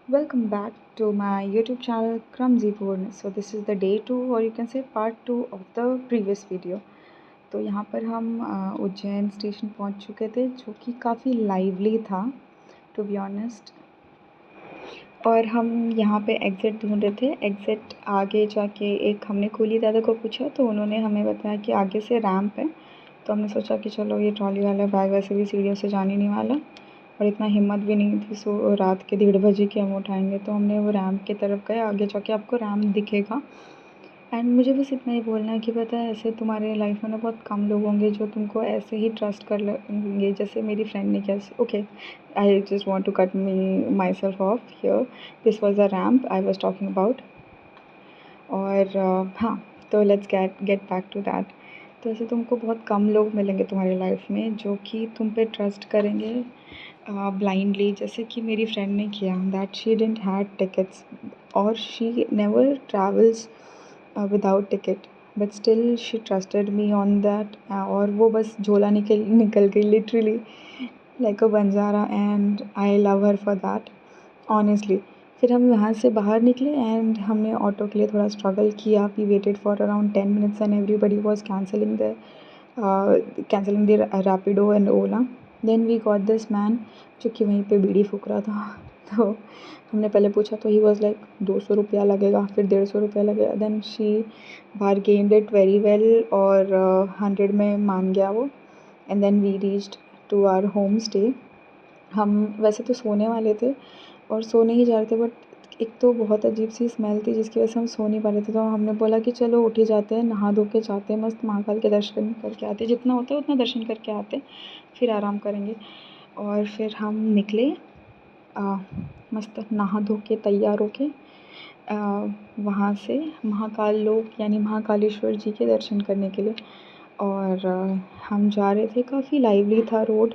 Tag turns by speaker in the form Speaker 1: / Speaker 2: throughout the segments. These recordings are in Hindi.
Speaker 1: Welcome back to my YouTube channel Clumsy Porn. So this is the day 2 or you can say part 2 of the previous video. तो यहाँ पर हम उज्जैन स्टेशन पहुँच चुके थे जो कि काफ़ी लाइवली था टू बी ऑनेस्ट। और हम यहाँ पे एग्ज़िट ढूंढ रहे थे। एग्ज़िट आगे जाके एक हमने कूली दादा को पूछा तो उन्होंने हमें बताया कि आगे से रैंप है। तो हमने सोचा कि चलो ये ट्रॉली वाला बैग वैसे भी सीढ़ियों से जाने नहीं वाला और इतना हिम्मत भी नहीं थी सो रात के 1:30 कि हम उठाएंगे। तो हमने वो रैंप की तरफ गए। आगे जाके आपको रैंप दिखेगा। एंड मुझे बस इतना ही बोलना है कि पता है ऐसे तुम्हारे लाइफ में ना बहुत कम लोग होंगे जो तुमको ऐसे ही ट्रस्ट कर लेंगे जैसे मेरी फ्रेंड ने किया। Okay, I just want to cut myself off here. This was a ramp I was talking about. और हाँ, तो let's get back to that. तो ऐसे तुमको बहुत कम लोग मिलेंगे तुम्हारी लाइफ में जो कि तुम पे ट्रस्ट करेंगे ब्लाइंडली, जैसे कि मेरी फ्रेंड ने किया। That she didn't had tickets और she never travels without ticket, but still she trusted me on that. और वो बस झोला निकल गई literally like a banjara and I love her for that honestly. फिर हम यहाँ से बाहर निकले एंड हमने ऑटो के लिए थोड़ा स्ट्रगल किया। We waited for around 10 minutes and everybody was cancelling the Rapido and Ola. Then we got this man जो कि वहीं पे बीड़ी फूक रहा था। तो हमने पहले पूछा तो ही वॉज लाइक 200 रुपया लगेगा, फिर 150 रुपया लगेगा। Then she bargained it very well और 100 में मान गया वो। And then we reached to our home stay. हम वैसे तो सोने वाले थे और सोने ही जा रहे थे, बट एक तो बहुत अजीब सी स्मेल थी जिसकी वजह से हम सो नहीं पा रहे थे। तो हमने बोला कि चलो उठ ही जाते हैं, नहा धो के जाते हैं, मस्त महाकाल के दर्शन करके आते हैं, जितना होता है उतना दर्शन करके आते हैं, फिर आराम करेंगे। और फिर हम निकले मस्त नहा धो के तैयार होके वहाँ से महाकाल लोक यानी महाकालेश्वर जी के दर्शन करने के लिए। और हम जा रहे थे, काफ़ी लाइवली था रोड,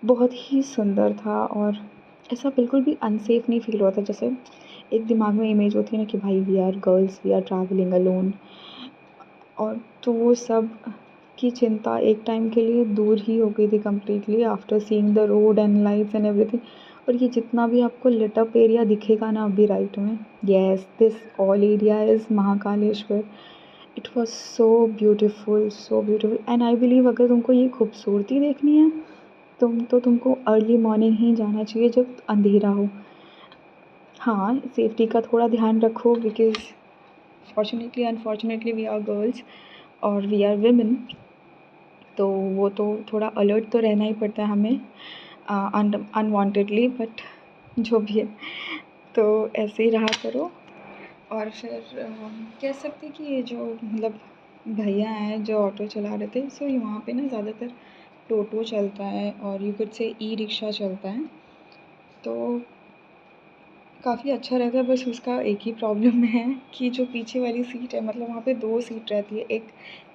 Speaker 1: बहुत ही सुंदर था और ऐसा बिल्कुल भी अनसेफ नहीं फील हुआ था। जैसे एक दिमाग में इमेज होती है ना कि भाई we are girls, we are travelling alone, और तो वो सब की चिंता एक टाइम के लिए दूर ही हो गई थी completely after seeing the road and lights and everything. और ये जितना भी आपको लिट अप एरिया दिखेगा ना अभी राइट में, yes this all area is Mahakaleshwar. It was so beautiful and I believe अगर तुमको ये खूबसूरती देखनी है तुमको अर्ली मॉर्निंग ही जाना चाहिए जब अंधेरा हो। हाँ, सेफ्टी का थोड़ा ध्यान रखो because fortunately unfortunately we are girls और वी आर विमेन, तो वो तो थोड़ा अलर्ट तो रहना ही पड़ता है हमें अनवांटेडली, बट जो भी है तो ऐसे ही रहा करो। और फिर कह सकते कि ये जो मतलब भैया हैं जो ऑटो चला रहे थे, सो वहाँ पे ना ज़्यादातर टोटो चलता है और you could say e rickshaw चलता है, तो काफ़ी अच्छा रहता है। बस उसका एक ही प्रॉब्लम है कि जो पीछे वाली सीट है, मतलब वहाँ पे 2 सीट रहती है, एक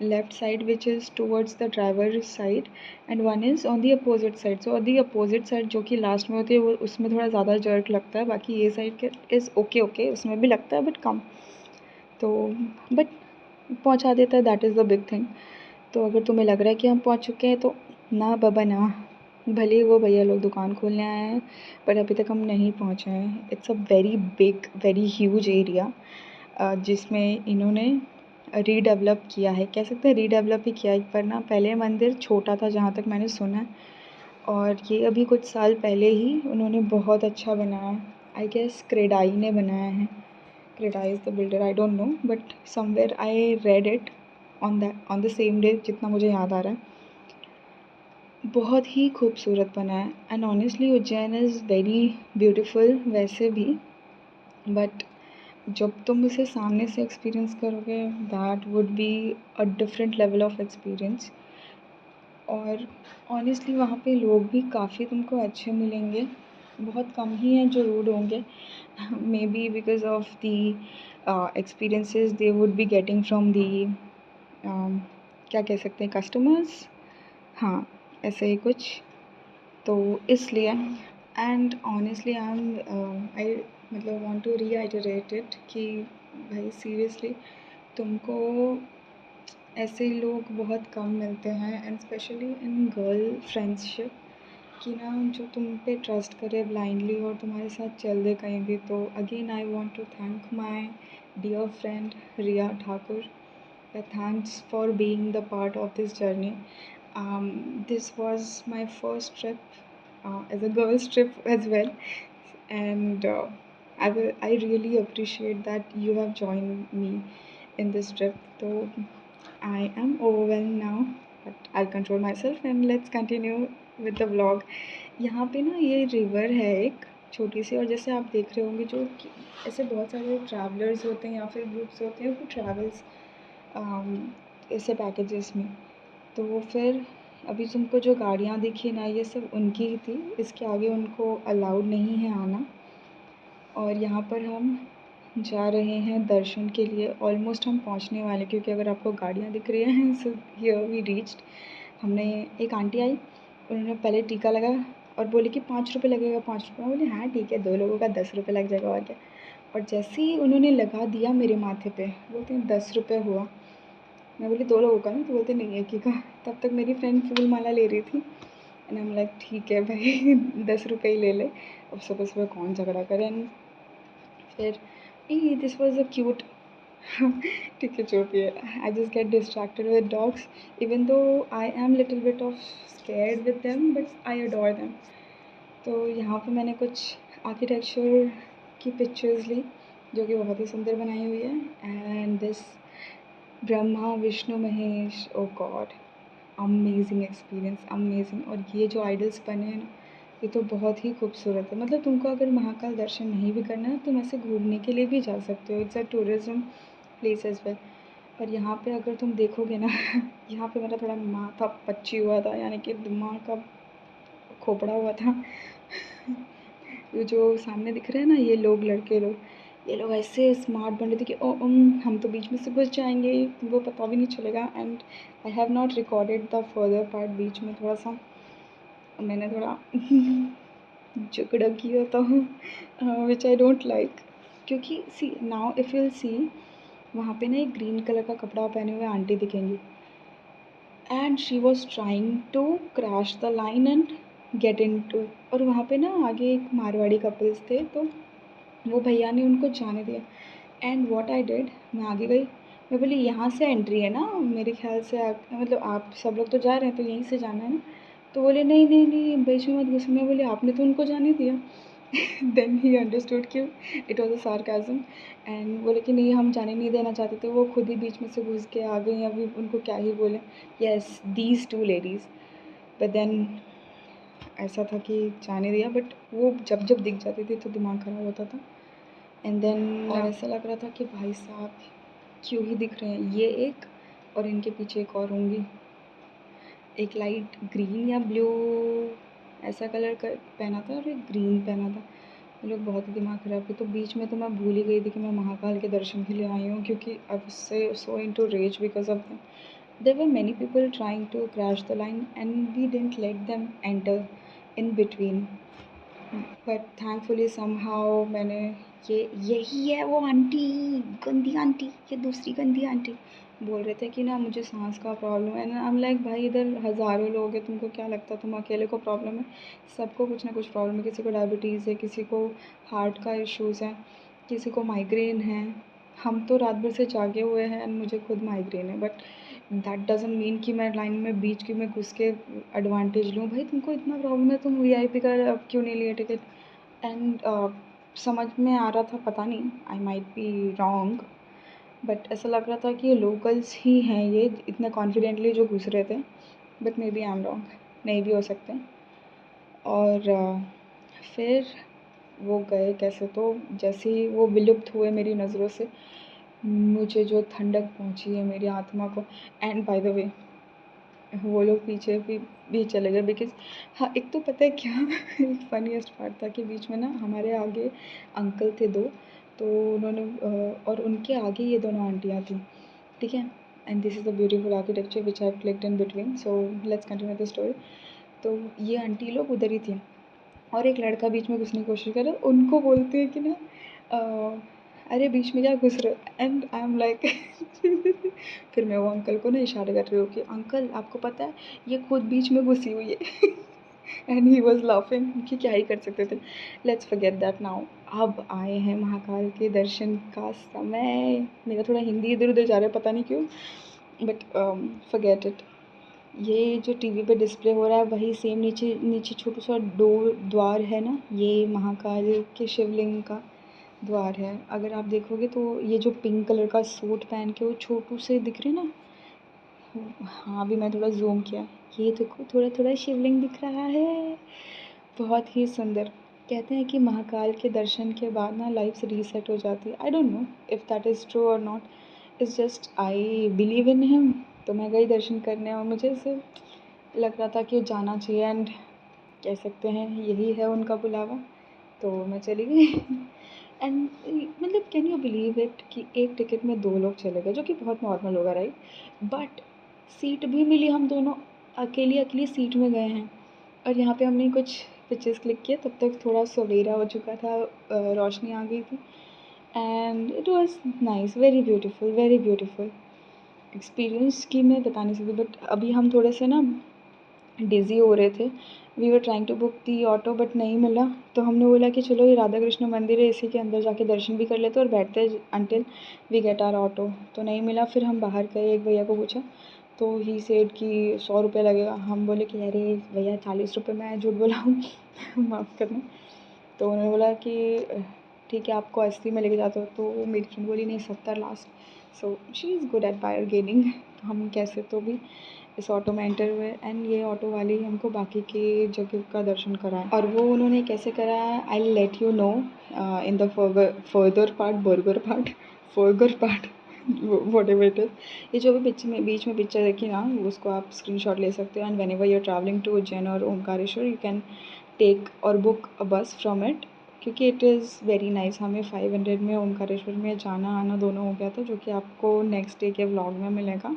Speaker 1: left side which is towards the driver side and one is on the opposite side. So on the opposite side जो कि लास्ट में होती है वो उसमें थोड़ा ज़्यादा जर्क लगता है, बाकी ये साइड के इज़ ओके उसमें भी लगता है बट कम। तो बट पहुँचा देता है, that is the big thing. तो अगर तुम्हें लग रहा है कि हम पहुँच चुके हैं तो ना बाबा ना, भले ही वो भैया लोग दुकान खोलने आए हैं पर अभी तक हम नहीं पहुँचे हैं। It's a very big very huge area जिसमें इन्होंने रीडेवलप किया है, कह सकते हैं रीडेवलप ही किया है। पर ना पहले मंदिर छोटा था जहाँ तक मैंने सुना है, और ये अभी कुछ साल पहले ही उन्होंने बहुत अच्छा बनाया है। आई गेस क्रेडाई ने बनाया है, CREDAI is the builder, I don't no but somewhere I read it on the same day जितना मुझे याद आ रहा है। बहुत ही खूबसूरत बना है and honestly Ujjain is very beautiful वैसे भी, बट जब तुम उसे सामने से एक्सपीरियंस करोगे that would be a different level of experience. और ऑनेस्टली वहाँ पे लोग भी काफ़ी तुमको अच्छे मिलेंगे, बहुत कम ही हैं जो रूड होंगे, may be because of the experiences they would be getting from the क्या कह सकते हैं कस्टमर्स, हाँ ऐसे ही कुछ। तो इसलिए एंड ऑनेस्टली आई मतलब वांट टू रीआइटरेट इट कि भाई सीरियसली तुमको ऐसे लोग बहुत कम मिलते हैं and specially in girl friendship. कि ना जो तुम पे ट्रस्ट करे ब्लाइंडली और तुम्हारे साथ चल दे कहीं भी। तो again I want to thank my dear friend Riya Thakur. Thanks for being the part of this journey. This was my first trip as a girl's trip as well, and I really appreciate that you have joined me in this trip. So I am overwhelmed now, but I'll control myself and let's continue with the vlog. यहाँ पे ना ये रिवर है एक छोटी सी, और जैसे आप देख रहे होंगे जो ऐसे बहुत सारे ट्रैवलर्स होते हैं या फिर ग्रुप्स होते हैं वो ट्रैवल्स ऐसे पैकेजेस में। तो फिर अभी तुमको जो गाड़ियाँ दिखी ना ये सब उनकी ही थी, इसके आगे उनको अलाउड नहीं है आना। और यहाँ पर हम जा रहे हैं दर्शन के लिए। ऑलमोस्ट हम पहुँचने वाले, क्योंकि अगर आपको गाड़ियाँ दिख रही हैं सो हियर वी रीच्ड। हमने एक आंटी आई, उन्होंने पहले टीका लगाया और बोली कि 5 रुपये लगेगा, 5 रुपये। मैं बोली हाँ ठीक है, 2 लोगों का 10 रुपये लग जाएगा और क्या। और जैसे ही उन्होंने लगा दिया मेरे माथे पे, बोलते हैं 10 रुपये हुआ। मैं बोली 2 लोगों का ना, तो बोलते नहीं एक ही का। तब तक मेरी फ्रेंड फूल माला ले रही थी एंड आई एम लाइक ठीक है भाई 10 रुपये ही ले ले, अब सुबह सुबह कौन झगड़ा करे। एंड फिर दिस वॉज अ क्यूट ठीक है जो भी है, I just get distracted with dogs even though I am little bit of scared with them but I adore them. तो यहाँ पे मैंने कुछ आर्किटेक्चर की पिक्चर्स ली जो कि बहुत ही सुंदर बनाई हुई है। And this Brahma Vishnu Mahesh, oh God, amazing experience, amazing. और ये जो आइडल्स बने हैं ना ये तो बहुत ही खूबसूरत है। मतलब तुमको अगर महाकाल दर्शन नहीं भी करना है तुम ऐसे घूमने के लिए भी जा सकते हो, it's a tourism place as well. पर यहाँ पे अगर तुम देखोगे ना यहाँ पे मेरा थोड़ा माथा पच्ची हुआ था, यानी कि दिमाग का खोपड़ा हुआ था ये जो सामने दिख रहे हैं ना ये लोग, लड़के लोग, ये लोग ऐसे स्मार्ट बन रहे थे कि ओ हम तो बीच में से घुस जाएंगे, तुमको पता भी नहीं चलेगा। And I have not recorded the further part. बीच में थोड़ा सा मैंने थोड़ा झगड़ा किया था विच आई डोंट लाइक, क्योंकि see now if you will see वहाँ पे ना एक ग्रीन कलर का कपड़ा पहने हुए आंटी दिखेंगी and she was trying to crash the line and get in to. और वहाँ पे ना आगे एक मारवाड़ी कपल्स थे, तो वो भैया ने उनको जाने दिया। एंड व्हाट आई डिड, मैं आगे गई, मैं बोली यहाँ से एंट्री है ना मेरे ख्याल से, मतलब आप सब लोग तो जा रहे हैं तो यहीं से जाना है ना। तो बोले नहीं नहीं नहीं बीच में मत घुसो। मैं बोली आपने तो उनको जाने दिया देन ही अंडरस्टूड कि it was a sarcasm. And बोले कि नहीं हम जाने नहीं देना चाहते थे, वो खुद ही बीच में से घुस के आ गई, अभी उनको क्या ही बोले। Yes these 2 ladies, but then ऐसा था कि जाने दिया, बट वो जब जब दिख जाती थी तो दिमाग ख़राब होता था। एंड देन ऐसा लग रहा था कि भाई साहब क्यों ही दिख रहे हैं ये एक, और इनके पीछे एक और होंगी, एक लाइट ग्रीन या ब्लू ऐसा कलर का पहना था और एक ग्रीन पहना था। वो लोग बहुत ही दिमाग ख़राब थे। तो बीच में तो मैं भूल ही गई थी कि मैं महाकाल के दर्शन के लिए आई हूँ, क्योंकि अब से so into rage because of them. There were many people trying to crash the line and we didn't let them enter in between, but thankfully somehow मैंने ये यही है वो आंटी, गंदी आंटी, ये दूसरी गंदी आंटी बोल रहे थे कि ना मुझे सांस का प्रॉब्लम है। ना आई एम लाइक भाई इधर हज़ारों लोग हैं, तुमको क्या लगता है तुम अकेले को प्रॉब्लम है? सबको कुछ ना कुछ प्रॉब्लम है, किसी को डायबिटीज़ है, किसी को हार्ट का इश्यूज़ है, किसी को माइग्रेन है। हम तो रात भर से जागे हुए हैं एंड मुझे खुद माइग्रेन है, बट दैट डजंट मीन कि मैं लाइन में बीच की में घुस के एडवांटेज लूँ। भाई तुमको इतना प्रॉब्लम है तुम वीआईपी का क्यों नहीं लिए टिकट? एंड समझ में आ रहा था, पता नहीं I might be wrong, but ऐसा लग रहा था कि ये लोकल्स ही हैं ये इतने कॉन्फिडेंटली जो घुस रहे थे, but maybe I am wrong, नहीं भी हो सकते। और फिर वो गए कैसे, तो जैसे ही वो विलुप्त हुए मेरी नज़रों से, मुझे जो ठंडक पहुंची है मेरी आत्मा को। एंड बाय द वे वो लोग पीछे भी चले गए बिकॉज़ हाँ एक तो पता है क्या एक फनीएस्ट पार्ट था कि बीच में ना हमारे आगे अंकल थे 2, तो उन्होंने और उनके आगे ये दोनों आंटियाँ थीं, ठीक है। And this is the beautiful architecture which I have clicked in between, so let's continue the story. तो ये आंटी लोग उधर ही थी और एक लड़का बीच में घुसने की कोशिश कर रहा है, उनको बोलते हैं कि ना अरे बीच में क्या घुस रहे हो? एंड आई एम लाइक फिर मैं वो अंकल को ना इशारा कर रही हूँ कि अंकल आपको पता है ये खुद बीच में घुसी हुई है एंड ही वॉज लाफिंग कि क्या ही कर सकते थे। Let's forget that now. अब आए हैं महाकाल के दर्शन का समय। मेरा थोड़ा हिंदी इधर उधर जा रहा है, पता नहीं क्यों, बट फॉरगेट इट। ये जो टीवी पे डिस्प्ले हो रहा है वही सेम नीचे नीचे छोटा सा द्वार है ना, ये महाकाल के शिवलिंग का द्वार है। अगर आप देखोगे तो ये जो पिंक कलर का सूट पहन के वो छोटू से दिख रहे ना, हाँ अभी मैं थोड़ा ज़ूम किया, ये देखो थोड़ा थोड़ा शिवलिंग दिख रहा है, बहुत ही सुंदर। कहते हैं कि महाकाल के दर्शन के बाद ना लाइफ रीसेट हो जाती है। I don't know if that is true और not, it's just I believe in him. तो मैं गई दर्शन करने और मुझे ऐसे लग रहा था कि जाना चाहिए, एंड कह सकते हैं यही है उनका बुलावा, तो मैं चली गई। एंड मतलब कैन यू बिलीव इट कि एक टिकट में 2 लोग चले गए, जो कि बहुत नॉर्मल होगा राइट, बट सीट भी मिली, हम दोनों अकेली अकेली सीट में गए हैं। और यहाँ पे हमने कुछ पिक्चर्स क्लिक किए, तब तक थोड़ा सवेरा हो चुका था, रोशनी आ गई थी, and it was nice, very beautiful experience की मैं बता नहीं सकती। बट अभी हम थोड़े से ना डिज़ी हो रहे थे, we were trying to book the auto but नहीं मिला, तो हमने बोला कि चलो ये राधा कृष्ण मंदिर है, इसी के अंदर जाके दर्शन भी कर लेते और बैठते until we get our auto. तो नहीं मिला, फिर हम बाहर गए, एक भैया को पूछा तो ही सेड कि 100 रुपये लगेगा। हम बोले कि अरे भैया 40 रुपये मैं झूठ बोला हूँ माफ़ करना। तो उन्होंने बोला कि ठीक है आपको 80 में लेके जाता हूँ। तो मेरी फ्रेंड बोली नहीं 70 last. So she is good at bargaining. तो हम कैसे तो भी इस ऑटो में एंटर हुए, एंड ये ऑटो वाले ही हमको बाकी की जगह का दर्शन कराया। और वो उन्होंने कैसे कराया, I let you know in the further part, burger part, फर्गर part, whatever it is. ये जो भी बीच में पिक्चर देखी ना, उसको आप स्क्रीनशॉट ले सकते हो, and whenever you are travelling to Ujjain और ओमकारेश्वर यू कैन टेक और book a bus from it, क्योंकि इट इज़ वेरी नाइस। हमें 500 में ओमकारेश्वर में जाना आना दोनों हो गया था, जो कि आपको नेक्स्ट डे के व्लॉग में मिलेगा।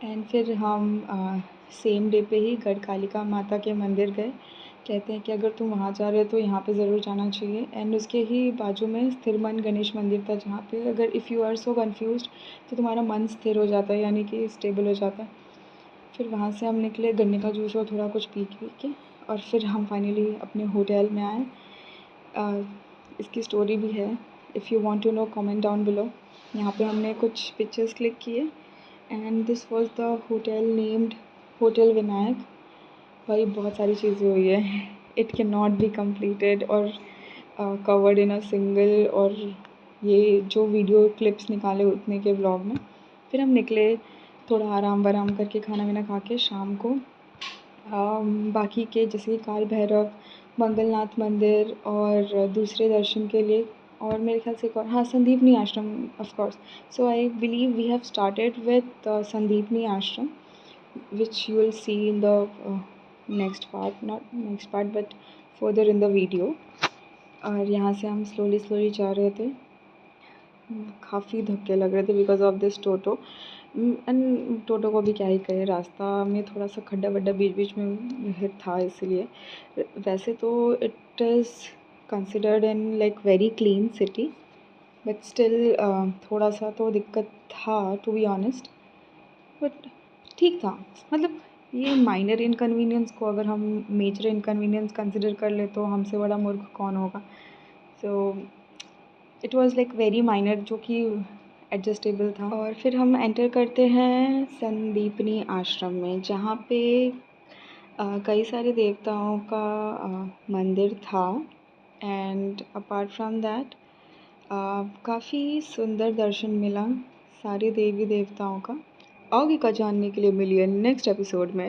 Speaker 1: एंड फिर हम सेम डे पे ही गढ़कालिका माता के मंदिर गए। कहते हैं कि अगर तुम वहाँ जा रहे हो तो यहाँ पे ज़रूर जाना चाहिए। एंड उसके ही बाजू में स्थिरमन गणेश मंदिर था, जहाँ पे अगर if you are so confused तो तुम्हारा मन स्थिर हो जाता है, यानी कि स्टेबल हो जाता है। फिर वहाँ से हम निकले, गन्ने का जूस और थोड़ा कुछ पी के, और फिर हम फाइनली अपने होटल में आए। इसकी स्टोरी भी है, if you want to know comment down below. यहाँ पे हमने कुछ पिक्चर्स क्लिक किए, and this was the hotel named hotel Vinayak. भाई बहुत सारी चीज़ें हुई है, it can not be completed और कवर्ड इन अ सिंगल, और ये जो वीडियो क्लिप्स निकाले उतने के ब्लॉग में। फिर हम निकले, थोड़ा आराम वाराम करके खाना वाना खा के शाम को बाकी के जैसे कि काल भैरव, मंगलनाथ मंदिर और दूसरे दर्शन के लिए, और मेरे ख्याल से एक और, हाँ Sandipani Ashram of course. So I believe we have started with Sandipani Ashram, which you will see in the next part, not next part but further in the video। और यहाँ से हम स्लोली जा रहे थे, काफ़ी धक्के लग रहे थे because of this toto. And toto को भी क्या ही कहे, रास्ता में थोड़ा सा खड्डा वड्डा बीच में था, इसलिए। वैसे तो it is considered in like very clean city, but still थोड़ा सा तो दिक्कत था टू बी ऑनेस्ट, बट ठीक था। मतलब ये माइनर इनकन्वीनियंस को अगर हम मेजर इनकन्वीनियंस कंसिडर कर ले तो हमसे बड़ा मूर्ख कौन होगा। So it was like very minor, जो कि एडजस्टेबल था। और फिर हम एंटर करते हैं संदीपनी आश्रम में, जहाँ पे कई सारे देवताओं का मंदिर था। एंड अपार्ट फ्रॉम दैट काफ़ी सुंदर दर्शन मिला सारे देवी देवताओं का। आगे का जानने के लिए मिलिए नेक्स्ट एपिसोड में।